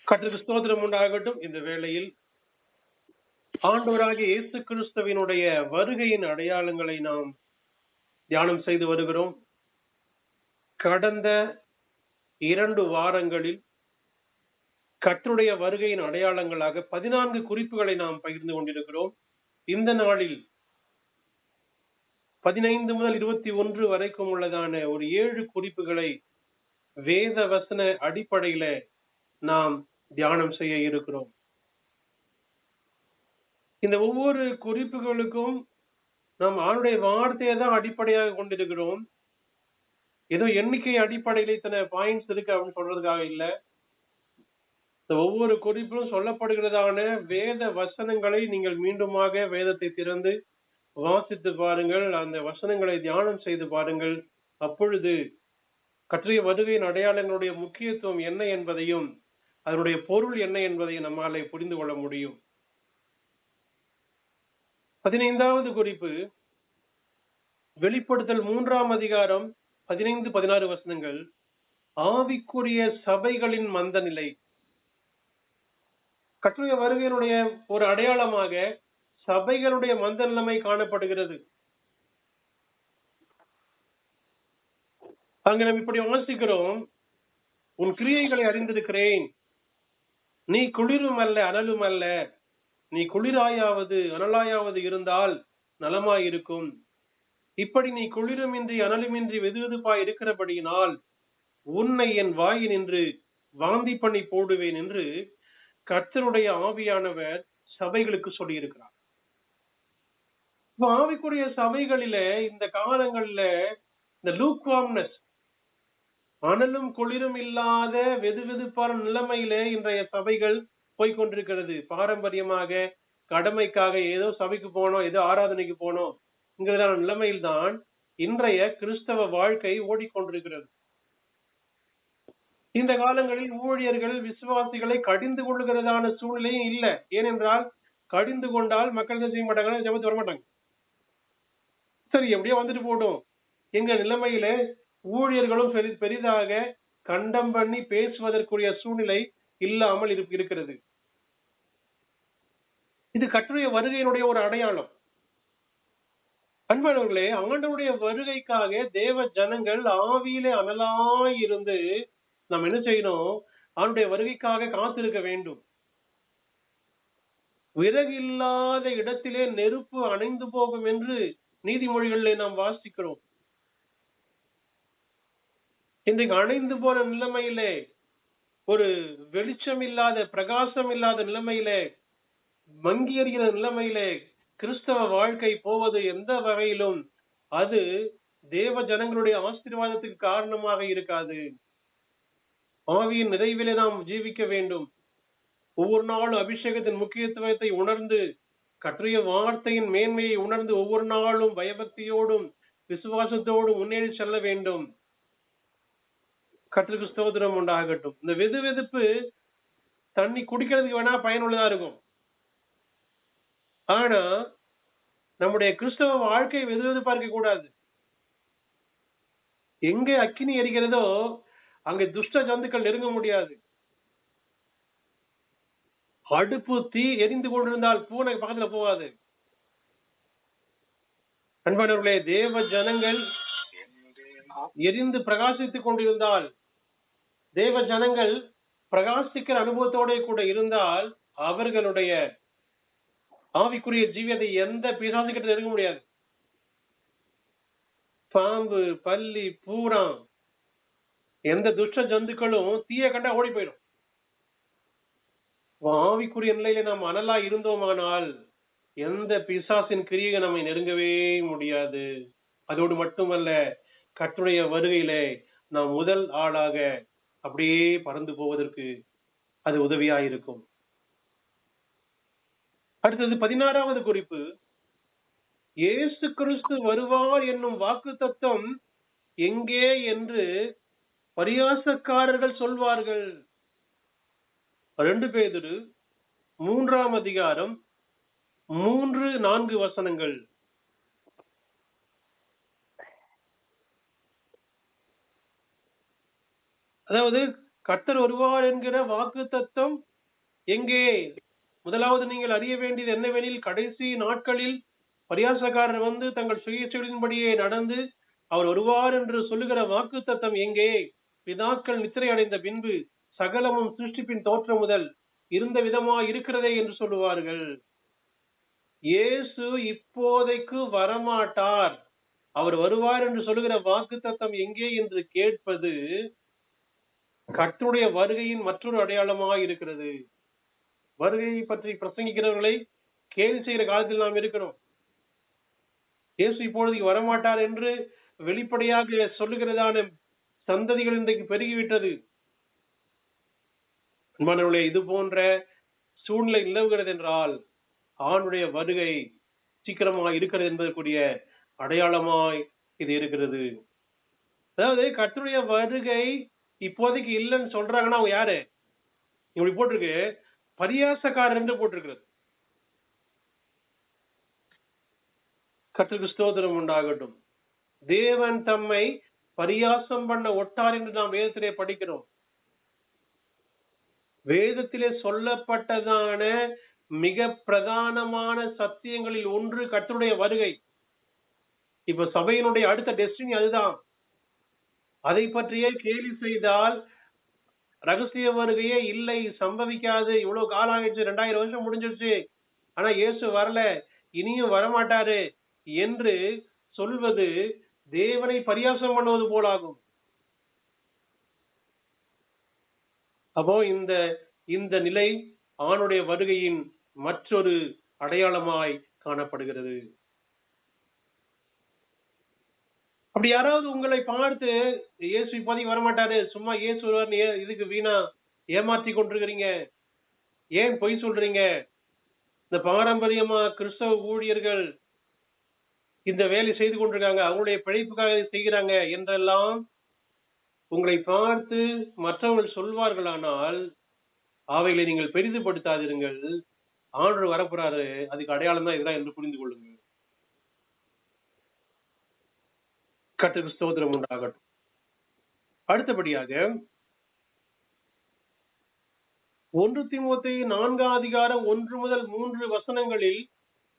கர்த்தருக்கு ஸ்தோத்திரம் உண்டாகட்டும். இந்த வேளையில் ஆண்டவராகிய இயேசு கிறிஸ்துவினுடைய வருகையின் அடையாளங்களை நாம் தியானம் செய்து வருகிறோம். கடந்த 2 வாரங்களில் கர்த்தருடைய வருகையின் அடையாளங்களாக 14 குறிப்புகளை நாம் பகிர்ந்து கொண்டிருக்கிறோம். இந்த நாளில் 15 முதல் 21 வரைக்கும் உள்ளதான ஒரு 7 குறிப்புகளை வேத வசன அடிப்படையில நாம் தியானம் செய்ய இருக்கிறோம். இந்த ஒவ்வொரு குறிப்புகளுக்கும் நாம் ஆண்டுடைய வார்த்தையை தான் அடிப்படையாக கொண்டிருக்கிறோம். ஏதோ எண்ணிக்கை அடிப்படையில் இத்தனை பாயிண்ட்ஸ் இருக்கு அப்படின்னு சொல்றதுக்காக இல்ல. இந்த ஒவ்வொரு குறிப்பிலும் சொல்லப்படுகிறதான வேத வசனங்களை நீங்கள் மீண்டுமாக வேதத்தை திறந்து வாசித்து பாருங்கள். அந்த வசனங்களை தியானம் செய்து பாருங்கள். அப்பொழுது கர்த்தருடைய வருகையின் அடையாளங்களுடைய முக்கியத்துவம் என்ன என்பதையும் அதனுடைய பொருள் என்ன என்பதையும் நம்மாலே புரிந்து கொள்ள முடியும். 15வது குறிப்பு வெளிப்படுத்தல் 3ஆம் அதிகாரம் 15, 16 வசனங்கள். ஆவிக்குரிய சபைகளின் மந்த நிலை. கர்த்தருடைய வருகையினுடைய ஒரு அடையாளமாக சபைகளுடைய மந்த நிலைமை காணப்படுகிறது. அங்க நம்ம இப்படி வாசிக்கிறோம், உன் கிரியைகளை அறிந்திருக்கிறேன், நீ குளிரும் அல்ல அனலும் அல்ல, நீ குளிராயாவது அனலாயாவது இருந்தால் நலமாயிருக்கும். இப்படி நீ குளிருமின்றி அனலுமின்றி வெதுவெதுப்பாய் இருக்கிறபடியினால் உன்னை என் வாயினின்று வாந்தி பண்ணி போடுவேன் என்று கர்த்தருடைய ஆவியானவர் சபைகளுக்கு சொல்லியிருக்கிறார். ஆவிக்குரிய சபைகளில இந்த காலங்கள்ல இந்த லூக்வார்ம்னஸ், அனலும் குளிரும் இல்லாத வெதுவெதுப்பான நிலைமையிலே இன்றைய சபைகள் போய்கொண்டிருக்கிறது. பாரம்பரியமாக கடமைக்காக ஏதோ சபைக்கு போனோம், ஏதோ ஆராதனைக்கு போனோம் என்கிறதான நிலைமையில்தான் இன்றைய கிறிஸ்தவ வாழ்க்கை ஓடிக்கொண்டிருக்கிறது. இந்த காலங்களில் ஊழியர்கள் விசுவாசிகளை கடிந்து கொள்ளுகிறதான சூழ்நிலையும் இல்லை. ஏனென்றால் கடிந்து கொண்டால் மக்கள் என்ன செய்ய மாட்டாங்க, ஜெபத்துக்கு வரமாட்டாங்க. சரி, எப்படியோ வந்துட்டு போட்டோம் எங்க நிலைமையில ஊழியர்களும் பெரிதாக கண்டம் பண்ணி பேசுவதற்குரிய சூழ்நிலை இல்லாமல் இருக்கிறது. இது கர்த்தருடைய வருகையினுடைய ஒரு அடையாளம். அன்பானவர்களே, ஆண்டவருடைய வருகைக்காக தேவ ஜனங்கள் ஆவியிலே அனலாய் இருந்து நாம் என்ன செய்யணும், அவனுடைய வருகைக்காக காத்திருக்க வேண்டும். விறகு இல்லாத இடத்திலே நெருப்பு அணைந்து போகும் என்று நீதிமொழிகளிலே நாம் வாசிக்கிறோம். இன்றைக்கு அணைந்து போன நிலைமையிலே, ஒரு வெளிச்சம் இல்லாத பிரகாசம் இல்லாத நிலைமையிலே, மங்கி எறிகிற நிலைமையிலே கிறிஸ்தவ வாழ்க்கை போவது எந்த வகையிலும் அது தேவ ஜனங்களுடைய ஆசீர்வாதத்துக்கு காரணமாக இருக்காது. ஆவியின் நிறைவிலே நாம் ஜீவிக்க வேண்டும். ஒவ்வொரு நாளும் அபிஷேகத்தின் முக்கியத்துவத்தை உணர்ந்து, கர்த்தருடைய வார்த்தையின் மேன்மையை உணர்ந்து ஒவ்வொரு நாளும் பயபக்தியோடும் விசுவாசத்தோடும் முன்னேறி செல்ல வேண்டும். கர்த்தருக்கு ஸ்தோத்திரம் உண்டாகட்டும். இந்த வெதுவெதுப்பு தண்ணி குடிக்கிறதுக்கு வேணா பயனுள்ளதா இருக்கும். ஆனா நம்முடைய கிறிஸ்தவ வாழ்க்கை வெதுவெதுப்பா இருக்க கூடாது. எங்க அக்கினி எரிகிறதோ அங்க துஷ்ட ஜந்துக்கள் நெருங்க முடியாது. அடுப்பு தீ எரிந்து கொண்டிருந்தால் பூனை பக்கத்துல போகாது. அன்பானவர்களே, தேவ ஜனங்கள் எரிந்து பிரகாசித்துக் கொண்டிருந்தால், தேவ ஜனங்கள் பிரகாசிக்கிற அனுபவத்தோட கூட இருந்தால் அவர்களுடைய ஆவிக்குரிய ஜீவியத்தை எந்த பிசாசுகிட்ட நெருங்க முடியாது. பாம்பு, பல்லி, பூரான், எந்த துஷ்ட ஜந்துக்களும் தீய கண்டா ஓடி போயிடும். ஆவிக்குரிய நிலையில நாம் அனலா இருந்தோமானால் எந்த பிசாசின் கிரியை நம்மை நெருங்கவே முடியாது. அதோடு மட்டுமல்ல, கர்த்தருடைய வருகையிலே நாம் முதல் ஆளாக அப்படியே பறந்து போவதற்கு அது உதவியா இருக்கும். அடுத்தது 16வது குறிப்பு, இயேசு கிறிஸ்து வருவார் என்னும் வாக்குத்தத்தம் எங்கே என்று பரியாசக்காரர்கள் சொல்வார்கள். 2 பேதுரு 3ஆம் அதிகாரம் 3, 4 வசனங்கள். அதாவது கர்த்தர் வருவார் என்கிற வாக்குத்தத்தம் எங்கே? முதலாவது நீங்கள் அறிய வேண்டியது என்னவெனில், கடைசி நாட்களில் பரியாசக்காரர் வந்து தங்கள் சுயச்செயலின்படியே நடந்து அவர் வருவார் என்று சொல்லுகிற வாக்குத்தத்தம் எங்கே? பிதாக்கள் நித்திரை அடைந்த பின்பு சகலமும் சிருஷ்டிப்பின் தோற்றம் முதல் இருந்த விதமாய் இருக்கிறதே என்று சொல்லுவார்கள். இயேசு இப்போதைக்கு வரமாட்டார், அவர் வருவார் என்று சொல்லுகிற வாக்குத்தத்தம் எங்கே என்று கேட்பது கர்த்தருடைய வருகையின் மற்றொரு அடையாளமாய் இருக்கிறது. வருகையை பற்றி பிரசங்கிக்கிறவர்களை கேலி செய்கிற காலத்தில் நாம் இருக்கிறோம். இயேசு இப்பொழுது வரமாட்டார் என்று வெளிப்படையாக சொல்லுகிறதான சந்ததிகள் இன்றைக்கு பெருகிவிட்டது. அன்பானவர்களே, இது போன்ற சூழ்நிலை நிலவுகிறது என்றால் ஆண்டுடைய வருகை சீக்கிரமாய் இருக்கிறது என்பதற்குரிய அடையாளமாய் இது இருக்கிறது. அதாவது கர்த்தருடைய வருகை இப்போதைக்கு இல்லைன்னு சொல்றாங்கன்னா அவங்க யாரு? இப்படி போட்டிருக்கு, பரியாசக்காரர் என்று போட்டிருக்கிறது. கர்த்தருக்கு ஸ்தோத்திரம் உண்டாகட்டும். தேவன் தம்மை பரியாசம் பண்ண ஒட்டார் என்று நாம் வேதத்திலே படிக்கிறோம். வேதத்திலே சொல்லப்பட்டதான மிக பிரதானமான சத்தியங்களில் ஒன்று கர்த்தருடைய வருகை. இப்ப சபையினுடைய அடுத்த டெஸ்டினி அதுதான். அதை பற்றியே கேலி செய்தால் ரகசிய வருகையே இல்லை, சம்பவிக்காது, இவ்வளவு காலம் ஆயிடுச்சு, 2000 வருஷம் முடிஞ்சிருச்சு, ஆனா இயேசு வரல, இனியும் வரமாட்டாரு என்று சொல்வது தேவனை பரியாசம் பண்ணுவது போலாகும். அப்போ இந்த நிலை ஆணுடைய வருகையின் மற்றொரு அடையாளமாய் காணப்படுகிறது. அப்படி யாராவது உங்களை பார்த்து இயேசு இப்போதைக்கு வரமாட்டாரு, சும்மா இயேசு வருவார்னு இதுக்கு வீணா ஏமாற்றி கொண்டிருக்கிறீங்க, ஏன் பொய் சொல்றீங்க, இந்த பாரம்பரியமா கிறிஸ்தவ ஊழியர்கள் இந்த வேலை செய்து கொண்டிருக்காங்க, அவங்களுடைய பிழைப்புக்காக செய்கிறாங்க என்றெல்லாம் உங்களை பார்த்து மற்றவர்கள் சொல்வார்களானால் அவைகளை நீங்கள் பெரிதுபடுத்தாதிருங்கள். ஆண்டவர் வரப்போறாரு, அதுக்கு அடையாளம் தான் இதுதான் என்று புரிந்து கொள்ளுங்கள். கர்த்தருக்கு ஸ்தோத்திரம் உண்டாகட்டும். அடுத்தபடியாக 1 தீமோத்தேயு 4 முதல் 3 வசனங்களில்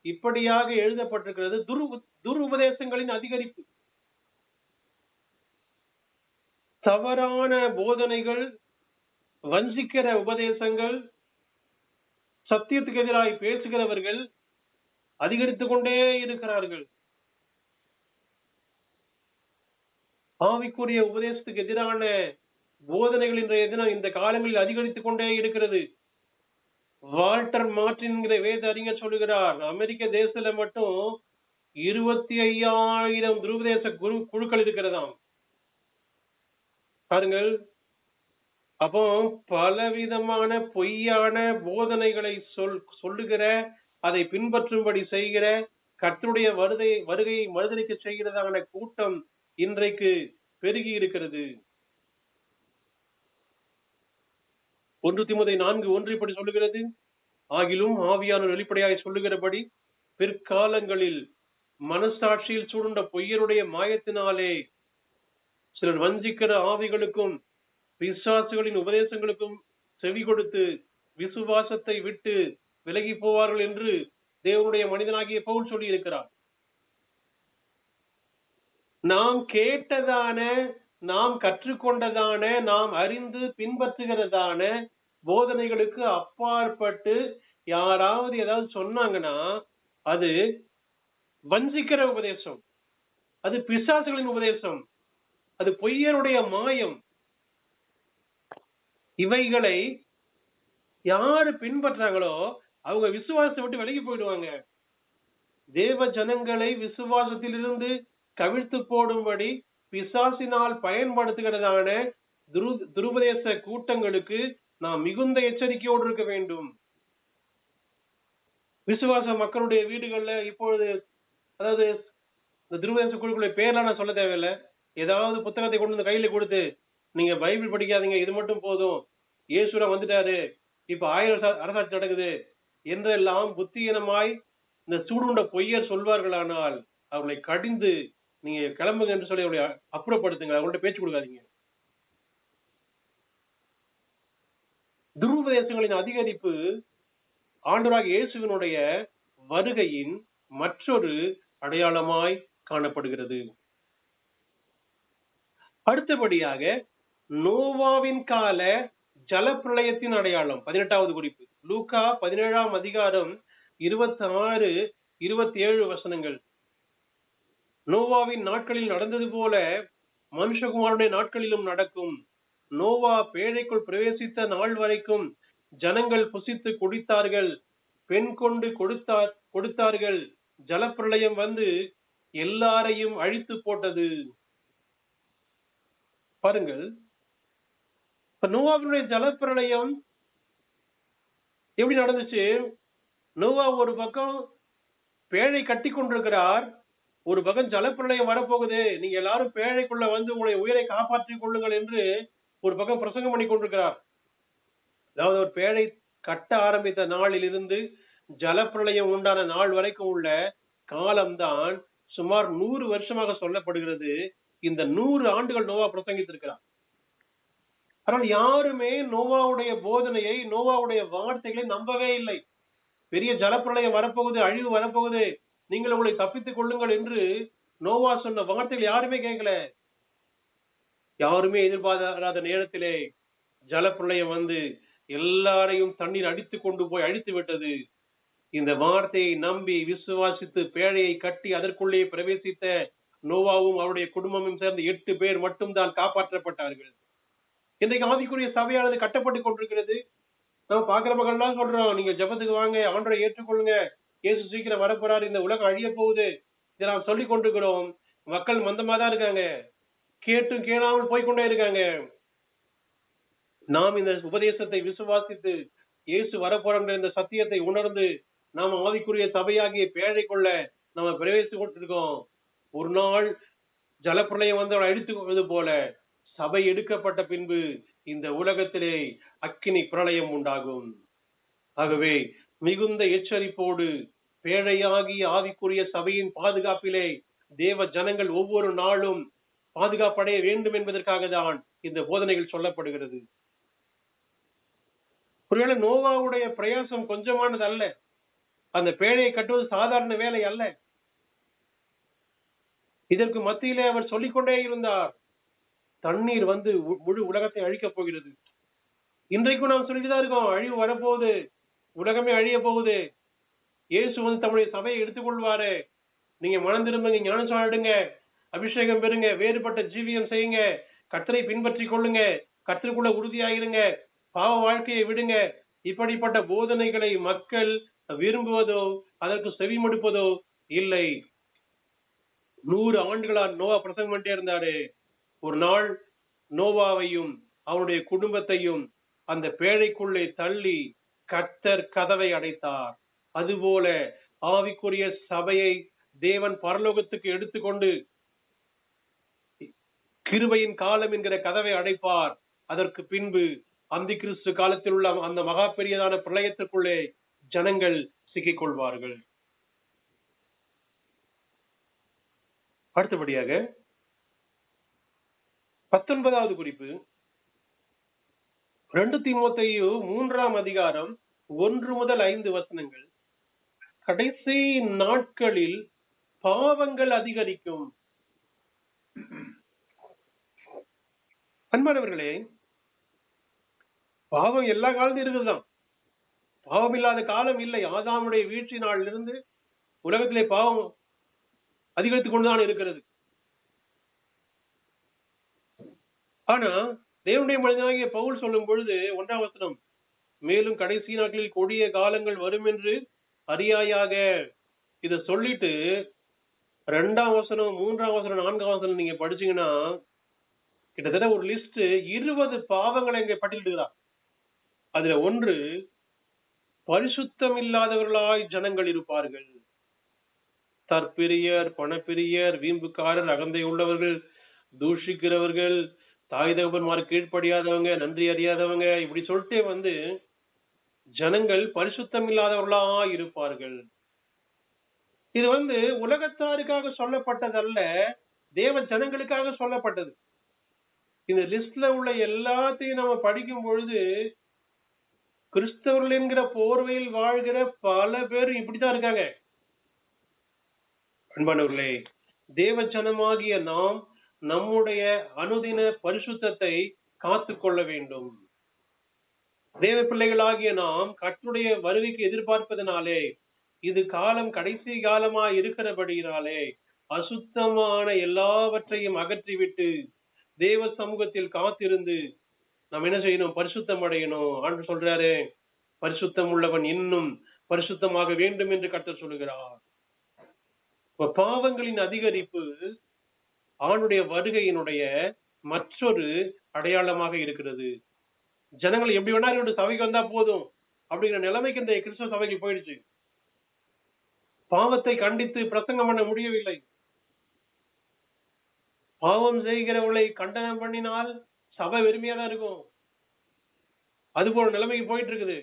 இப்படியாக எழுதப்பட்டிருக்கிறது. துருபதேசங்களின் அதிகரிப்பு, தவறான போதனைகள், வஞ்சிக்கிற உபதேசங்கள், சத்தியத்துக்கு எதிராக பேசுகிறவர்கள் அதிகரித்துக் கொண்டே இருக்கிறார்கள். ஆவிக்குரிய உபதேசத்துக்கு எதிரான போதனைகள் இந்த காலங்களில் அதிகரித்துக் கொண்டே இருக்கிறது. வால்டர் மார்டின் என்கிற வேத அறிஞர் சொல்லுகிறார், அமெரிக்க தேசத்துல மட்டும் 25,000 துருபதேச குழுக்கள் இருக்கிறதாம். பாருங்கள். அப்போ பலவிதமான பொய்யான போதனைகளை சொல்லுகிற, அதை பின்பற்றும்படி செய்கிற, கர்த்தருடைய வருகையை மறுதலிக்க செய்கிறதான கூட்டம் இன்றைக்கு பெருகி இருக்கிறது. 1 தீமோத்தேயு 4:1 இப்படி சொல்லுகிறது, ஆகிலும் ஆவியானவர் வெளிப்படையாய் சொல்லுகிறபடி பிற்காலங்களில் மனசாட்சியில் சூடுண்ட பொய்யருடைய மாயத்தினாலே சிலர் வஞ்சிக்கிற ஆவிகளுக்கும் பிசாசுகளின் உபதேசங்களுக்கும் செவி கொடுத்து விசுவாசத்தை விட்டு விலகி போவார்கள் என்று தேவனுடைய மனிதனாகிய பவுல் சொல்லி இருக்கிறார். நாம் கேட்டதான, நாம் கற்றுக்கொண்டதான, நாம் அறிந்து பின்பற்றுகிறதான போதனைகளுக்கு அப்பாற்பட்டு யாராவது ஏதாவது சொன்னாங்கன்னா அது வஞ்சிக்கிற உபதேசம், அது பிசாசுகளின் உபதேசம், அது பொய்யருடைய மாயம். இவைகளை யாரு பின்பற்றாங்களோ அவங்க விசுவாசத்தை விட்டு விலகி போயிடுவாங்க. தேவ ஜனங்களை விசுவாசத்திலிருந்து கவிழ்த்து போடும்படி பிசாசினால் பயன்படுத்துகிறதான துருபதேச கூட்டங்களுக்கு நாம் மிகுந்த எச்சரிக்கையோடு இருக்க வேண்டும். விசுவாச மக்களுடைய வீடுகள்ல இப்பொழுது, அதாவது இந்த துருபதேச குழுக்களுடைய பேர்லாம் நான் சொல்ல தேவையில்லை, ஏதாவது புத்தகத்தை கொண்டு வந்து கையில கொடுத்து நீங்க பைபிள் படிக்காதீங்க, இது மட்டும் போதும், இயேசுரா வந்துட்டாரு, இப்ப 1000 அரசாட்சி நடக்குது என்றெல்லாம் புத்தியீனமாய் இந்த சூடுண்ட பொய்யர் சொல்வார்களானால் அவர்களை கடிந்து நீங்க கிளம்புங்க என்று சொல்லி அவர்களை அப்புறப்படுத்துங்க, அவங்கள்ட்ட பேச்சு கொடுக்காதீங்க. துருபதேசங்களின் அதிகரிப்பு ஆண்டவராகிய இயேசுவினுடைய வருகையின் மற்றொரு அடையாளமாய் காணப்படுகிறது. அடுத்தபடியாக நோவாவின் கால ஜலப்பிரளயத்தின் அடையாளம் 18வது குறிப்பு. லூக்கா 17ஆம் அதிகாரம் 26, 27 வசனங்கள். நோவாவின் நாட்களில் நடந்தது போல மனுஷகுமாரனுடைய நாட்களிலும் நடக்கும். நோவா பேழைக்குள் பிரவேசித்த நாள் வரைக்கும் ஜனங்கள் புசித்து குடித்தார்கள், பெண் கொண்டு கொடுத்தார்கள். ஜலப்பிரளயம் வந்து எல்லாரையும் அழித்து போட்டது. பாருங்கள், நோவாவினுடைய ஜலப்பிரளயம் எப்படி நடந்துச்சு? நோவா ஒரு பக்கம் பேழை கட்டி கொண்டிருக்கிறார், ஒரு பக்கம் ஜலப்பிரளயம் வரப்போகுது, நீங்க எல்லாரும் பேழைக்குள்ள வந்து உங்களுடைய உயிரை காப்பாற்றிக் கொள்ளுங்கள் என்று ஒரு பக்கம் பிரசங்கம் பண்ணி கொண்டிருக்கிறார். அதாவது ஒரு பேழை கட்ட ஆரம்பித்த நாளில் இருந்து ஜலப்பிரளயம் உண்டான நாள் வரைக்கும் உள்ள காலம்தான் சுமார் 100 வருஷமாக சொல்லப்படுகிறது. இந்த 100 ஆண்டுகள் நோவா பிரசங்கித்திருக்கிறார். ஆனால் யாருமே நோவாவுடைய போதனையை, நோவாவுடைய வார்த்தைகளை நம்பவே இல்லை. பெரிய ஜலப்பிரளயம் வரப்போகுது, அழிவு வரப்போகுது, நீங்கள் உங்களை தப்பித்துக் கொள்ளுங்கள் என்று நோவா சொன்ன வார்த்தைகள் யாருமே கேட்கல. யாருமே எதிர்பாராத நேரத்திலே ஜலப்பிரளயம் வந்து எல்லாரையும் தண்ணீர் அடித்து கொண்டு போய் அழித்து விட்டது. இந்த வார்த்தையை நம்பி விசுவாசித்து பேழையை கட்டி அதற்குள்ளே பிரவேசித்த நோவாவும் அவருடைய குடும்பமும் சேர்ந்து 8 பேர் மட்டும்தான் காப்பாற்றப்பட்டார்கள். இன்றைக்கு ஆவிக்குரிய சபையானது கட்டப்பட்டு கொண்டிருக்கிறது. நம்ம பாக்குற மக்கள்லாம் சொல்றோம், நீங்க ஜெபத்துக்கு வாங்க, ஆண்டவரை ஏற்றுக்கொள்ளுங்க, இயேசு சீக்கிரம் வரப்போறாரு, இந்த உலகம் அழிய போகுது, இதை நாம் சொல்லிக் கொண்டிருக்கிறோம். மக்கள் மந்தமா தான் இருக்காங்க, கேட்டும் கேளாமல் போய்கொண்டே இருக்காங்க. நாம் இந்த உபதேசத்தை விசுவாசித்து இயேசு வரப்போற இந்த சத்தியத்தை உணர்ந்து நாம் ஆவிக்குரிய சபையாகிய பேழைக்குள்ள நம்ம பிரவேசித்துக் கொண்டிருக்கோம். ஒரு நாள் ஜலப்பிரளயம் வந்து அவளை அழித்துக் போல சபை எடுக்கப்பட்ட பின்பு இந்த உலகத்திலே அக்கினி பிரளயம் உண்டாகும். ஆகவே மிகுந்த எச்சரிப்போடு பேழையாகிய ஆவிக்குரிய சபையின் பாதுகாப்பிலே தேவ ஜனங்கள் ஒவ்வொரு நாளும் பாதுகாப்படைய வேண்டும் என்பதற்காக தான் இந்த போதனைகள் சொல்லப்படுகிறது. ஒருவேளை நோவாவுடைய பிரயாசம் கொஞ்சமானது அல்ல. அந்த பேழையை கட்டுவது சாதாரண வேலை அல்ல. இதற்கு மத்தியிலே அவர் சொல்லிக்கொண்டே இருந்தார், தண்ணீர் வந்து முழு உலகத்தை அழிக்கப் போகிறது. இன்றைக்கும் நாம் சொல்லிட்டுதான் இருக்கோம், அழிவு வரப்போகுது, உலகமே அழிய போகுது, இயேசு வந்து தம்முடைய சபையை எடுத்துக்கொள்வாரு, நீங்க மனம் திரும்புங்க, ஞானஸ்நானம் எடுங்க, அபிஷேகம் பெறுங்க, வேறுபட்ட ஜீவியம் செய்யுங்க, கர்த்தரை பின்பற்றி கொள்ளுங்க, கர்த்தருக்குள்ள உறுதியாயிருங்க, பாவ வாழ்க்கையை விடுங்க. இப்படிப்பட்ட போதனைகளை மக்கள் விரும்புவதோ அதற்கு செவிமடுப்பதோ இல்லை. 100 ஆண்டுகளா நோவா பிரசங்கம் பண்ணிட்டே இருந்தாரு. ஒரு நாள் நோவாவையும் அவருடைய குடும்பத்தையும் அந்த பேழைக்குள்ளே தள்ளி கர்த்தர் கதவை அடைத்தார். அதுபோல ஆவிக்குரிய சபையை தேவன் பரலோகத்துக்கு எடுத்துக்கொண்டு கிருபையின் காலம் என்கிற கதவை அடைப்பார். அதற்கு பின்பு அந்தி கிறிஸ்து காலத்தில் உள்ள அந்த மகா பெரியதான பிரளயத்திற்குள்ளே ஜனங்கள் சிக்கிக் கொள்வார்கள். அடுத்தபடியாக 19வது குறிப்பு, 2 தீமோத்தேயு 3ஆம் அதிகாரம் 1 முதல் 5 வசனங்கள். கடைசி நாட்களில் பாவங்கள் அதிகரிக்கும். அன்பானவர்களே, பாவம் எல்லா காலத்திலும் இருக்குதுதான். பாவம் இல்லாத காலம் இல்லை. ஆதாமுடைய வீழ்ச்சி நாளில் இருந்து உலகத்திலே பாவம் அதிகரித்துக் கொண்டுதான் இருக்கிறது. ஆனா தேவனுடைய மனிதனாகிய பவுல் சொல்லும் பொழுது 1ஆம் வசனம், மேலும் கடைசி நாட்களில் கொடிய காலங்கள் வரும் என்று அறியாயாக, இத சொல்லிட்டு 2ஆம் வசனம், 3ஆம் வசனம், 4ஆம் வசனம் நீங்க படிச்சீங்கன்னா கிட்டத்தட்ட ஒரு லிஸ்ட் 20 பாவங்களை இங்க பட்டியலிடுகிறார். அதுல ஒன்று, பரிசுத்தம் இல்லாதவர்களாய் ஜனங்கள் இருப்பார்கள். தற்பிரியர், பணப்பிரியர், வீம்புக்காரர், அகந்தை உள்ளவர்கள், தூஷிக்கிறவர்கள், தாய் தகப்பன்மார் கீழ்ப்படியாதவங்க, நன்றி அறியாதவங்க, இப்படி சொல்லிட்டே வந்து ஜனங்கள் பரிசுத்தம் இல்லாதவர்களா இருப்பார்கள். இது வந்து உலகத்தாருக்காக சொல்லப்பட்டதல்ல, தேவ ஜனங்களுக்காக சொல்லப்பட்டது. இந்த லிஸ்ட்ல உள்ள எல்லாத்தையும் நம்ம படிக்கும் பொழுது கிறிஸ்தவர்கள் என்கிற போர்வையில் வாழ்கிற பல பேர் இப்படித்தான் இருக்காங்க. அன்பானவர்களே, தேவ ஜனமாகிய நாம் நம்முடைய அனுதின பரிசுத்தத்தை காத்துக்கொள்ள வேண்டும். தேவ பிள்ளைகளாகிய நாம் கர்த்தருடைய வருகைக்கு எதிர்பார்ப்பதனாலே, இது காலம் கடைசி காலமா இருக்கிறபடியினாலே அசுத்தமான எல்லாவற்றையும் அகற்றிவிட்டு தேவ சமூகத்தில் காத்திருந்து நாம் என்ன செய்யணும்? பரிசுத்தம் அடையணும். ஆண்டவர் சொல்றாரு, பரிசுத்தம் உள்ளவன் இன்னும் பரிசுத்தமாக வேண்டும் என்று கர்த்தர் சொல்லுகிறார். பாவங்களின் அதிகரிப்பு அவனுடைய வருகையினுடைய மற்றொரு அடையாளமாக இருக்கிறது. ஜனங்கள் எப்படி வேணா சபைக்கு வந்தா போதும் அப்படிங்கிற நிலைமைக்கு இந்த கிறிஸ்தவ சபைக்கு போயிடுச்சு. பாவத்தை கண்டித்து பிரசங்கம் பண்ண முடியவில்லை. பாவம் செய்கிறவளை கண்டனம் பண்ணினால் சபை வெறுமையா தான் இருக்கும். அது போல நிலைமைக்கு போயிட்டு இருக்குது.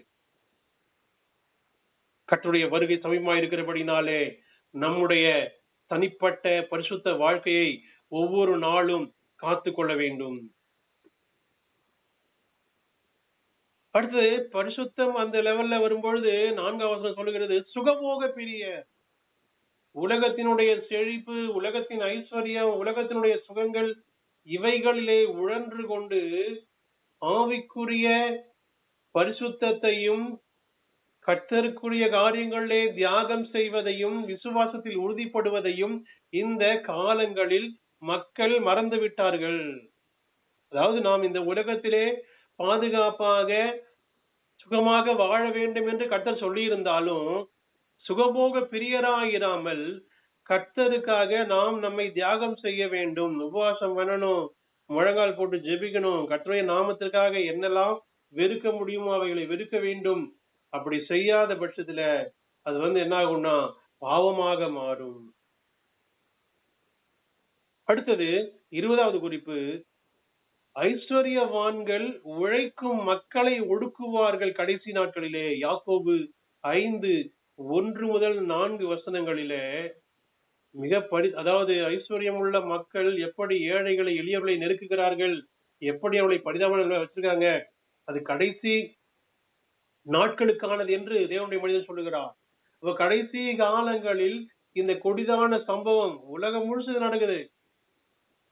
கர்த்தருடைய வருகை சமீபமா இருக்கிறபடினாலே நம்முடைய தனிப்பட்ட பரிசுத்த வாழ்க்கையை ஒவ்வொரு நாளும் காத்துக்கொள்ள வேண்டும். அடுத்து பரிசுத்தம் அந்த லெவல்ல வரும்பொழுது 4ஆம் வசனம் சொல்லுகிறது, சுகபோக பிரிய. உலகத்தினுடைய செழிப்பு, உலகத்தின் ஐஸ்வர்யம், உலகத்தினுடைய சுகங்கள் இவைகளிலே உழன்று கொண்டு ஆவிக்குரிய பரிசுத்தத்தையும் கர்த்தருக்குரிய காரியங்களிலே தியாகம் செய்வதையும் விசுவாசத்தில் உறுதிப்படுவதையும் இந்த காலங்களில் மக்கள் மறந்து விட்டார்கள். அதாவது நாம் இந்த உலகத்திலே பாதுகாப்பாக சுகமாக வாழ வேண்டும் என்று கர்த்தர் சொல்லி இருந்தாலும் சுகபோக பிரியராயிராமல் கர்த்தருக்காக நாம் நம்மை தியாகம் செய்ய வேண்டும். உபவாசம் பண்ணணும், முழங்கால் போட்டு ஜெபிக்கணும், கர்த்தருடைய நாமத்திற்காக என்னெல்லாம் வெறுக்க முடியுமோ அவைகளை வெறுக்க வேண்டும். அப்படி செய்யாத பட்சத்துல அது என்ன ஆகும்னா பாவமாக மாறும். அடுத்தது 20வது குறிப்பு, ஐஸ்வர்யவான்கள் உழைக்கும் மக்களை ஒடுக்குவார்கள் கடைசி நாட்களிலே. யாக்கோபு 5:1 முதல் 4 வசனங்களிலே அதாவது ஐஸ்வர்யம் உள்ள மக்கள் எப்படி ஏழைகளை எளியவர்களை நெருக்குகிறார்கள், எப்படி அவளை பரிதாபங்களை வச்சிருக்காங்க, அது கடைசி நாட்களுக்கானது என்று தேவனுடைய மனிதன் சொல்லுகிறார். கடைசி காலங்களில் இந்த கொடிதான சம்பவம் உலகம் முழுசு நடக்குது.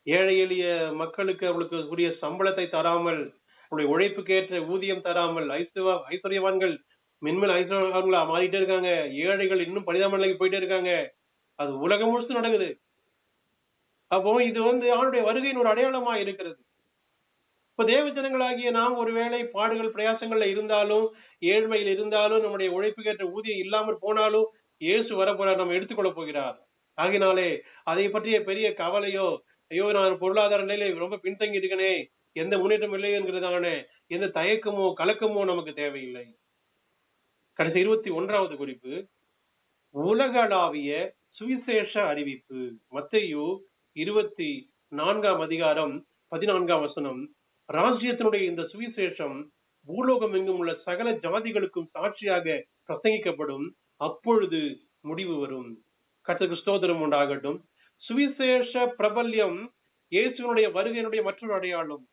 ஏழை எளிய மக்களுக்கு அவளுக்கு உரிய சம்பளத்தை தராமல், அவருடைய உழைப்புக்கு ஏற்ற ஊதியம் தராமல் ஐஸ்வர்யவான்கள் மென்மேல் ஐஸ்வர்யவான்களா மாறிட்டே இருக்காங்க. ஏழைகள் இன்னும் பரிதாப நிலைக்கு போயிட்டே இருக்காங்க. அது உலகம் முழுசு நடக்குது. அப்போ இது அவனுடைய வருகையின் ஒரு அடையாளமா இருக்கிறது. இப்ப தேவ ஜனங்களாகிய நாம் ஒருவேளை பாடுகள் பிரயாசங்கள்ல இருந்தாலும், ஏழ்மையில் இருந்தாலும், நம்முடைய உழைப்புக்கேற்ற ஊதியம் இல்லாமல் போனாலும் இயேசு வரப்போறார், நம்ம எடுத்துக்கொள்ள போகிறார். ஆகினாலே அதை பற்றிய பெரிய கவலையோ, ஐயோ நான் பொருளாதார நிலையில ரொம்ப பின்தங்கி இருக்கனே, எந்த முன்னேற்றம் இல்லை என்கிறதான எந்த தயக்கமோ கலக்கமோ நமக்கு தேவையில்லை. கடைசி 21வது குறிப்பு, உலகளாவிய சுவிசேஷ அறிவிப்பு. மத்தேயு 24ஆம் அதிகாரம் 14ஆம் வசனம், ராஜ்யத்தினுடைய இந்த சுவிசேஷம் பூலோகம் எங்கும் உள்ள சகல ஜாதிகளுக்கும் சாட்சியாக பிரசங்கிக்கப்படும், அப்பொழுது முடிவு வரும். கர்த்தருக்கு ஸ்தோத்திரம் உண்டாகட்டும். சுவிசேஷ பிரபல்யம் இயேசுவினுடைய வருகையினுடைய மற்றொரு அடையாளம்.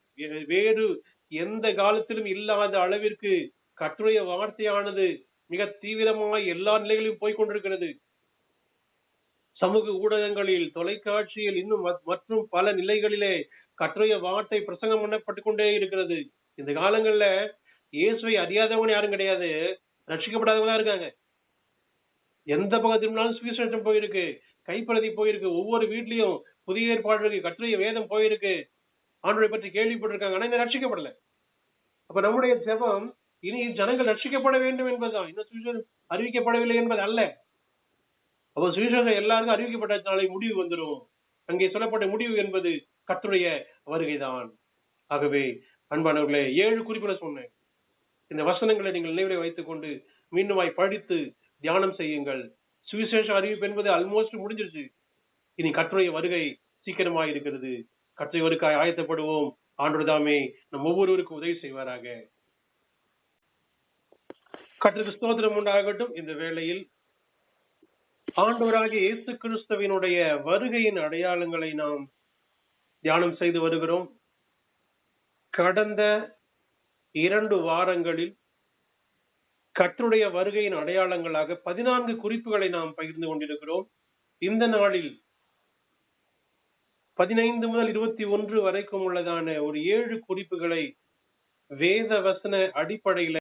வேறு எந்த காலத்திலும் இல்லாத அளவிற்கு கர்த்தருடைய வார்த்தையானது மிக தீவிரமாய் எல்லா நிலைகளிலும் போய்கொண்டிருக்கிறது. சமூக ஊடகங்களில், தொலைக்காட்சியில், இன்னும் மற்றும் பல நிலைகளிலே கர்த்தருடைய வார்த்தை பிரசங்கம் பண்ணப்பட்டு கொண்டே இருக்கிறது. இந்த காலங்கள்ல இயேசுவை அறியாதவங்க யாரும் கிடையாது, ரட்சிக்கப்படாதவங்க தான் இருக்காங்க. எந்த பக்கத்திலும் சுவிசேஷம் போயிருக்கு, கைப்பிரதி போயிருக்கு, ஒவ்வொரு வீட்லயும் புதிய ஏற்பாடு இருக்கு, கர்த்தருடைய வேதம் போயிருக்கு, ஆண்டவரை பற்றி கேள்விப்பட்டிருக்காங்க, ஆனா இந்த ரட்சிக்கப்படல. அப்ப நம்முடைய ஜெபம் இனி ஜனங்கள் ரட்சிக்கப்பட வேண்டும் என்பதுதான், இன்னும் சுவிசேஷம் அறிவிக்கப்படவில்லை என்பது அல்ல. அப்போ சுவிசேஷம் எல்லாருக்கும் அறிவிக்கப்பட்டாலே முடிவு வந்துடும். அங்கே சொல்லப்பட்ட முடிவு என்பது கர்த்தருடைய வருகைதான். ஆகவே அன்பானவர்களே, 7 குறிப்புகளை சொன்னேன். இந்த வசனங்களை நீங்கள் நினைவிலே வைத்துக் கொண்டு மீண்டுமாய் படித்து தியானம் செய்யுங்கள். சுவிசேஷ அறிவிப்பு என்பது ஆல்மோஸ்ட் முடிஞ்சிருச்சு. இனி கர்த்தருடைய வருகை சீக்கிரமாய் இருக்கிறது. கர்த்தருடைய வருகைக்காய் ஆயத்தப்படுவோம். ஆண்டவர் தாமே நம் ஒவ்வொருவருக்கும் உதவி செய்வாராக. கர்த்தருக்கு ஸ்தோத்திரம் உண்டாகட்டும். இந்த வேளையில் ஆண்டவராகிய இயேசு கிறிஸ்துவினுடைய வருகையின் அடையாளங்களை நாம் தியானம் செய்து வருகிறோம். கடந்த 2 வாரங்களில் கர்த்தருடைய வருகையின் அடையாளங்களாக 14 குறிப்புகளை நாம் பகிர்ந்து கொண்டிருக்கிறோம். இந்த நாளில் 15 முதல் 21 வரைக்கும் உள்ளதான ஒரு 7 குறிப்புகளை வேத வசன அடிப்படையில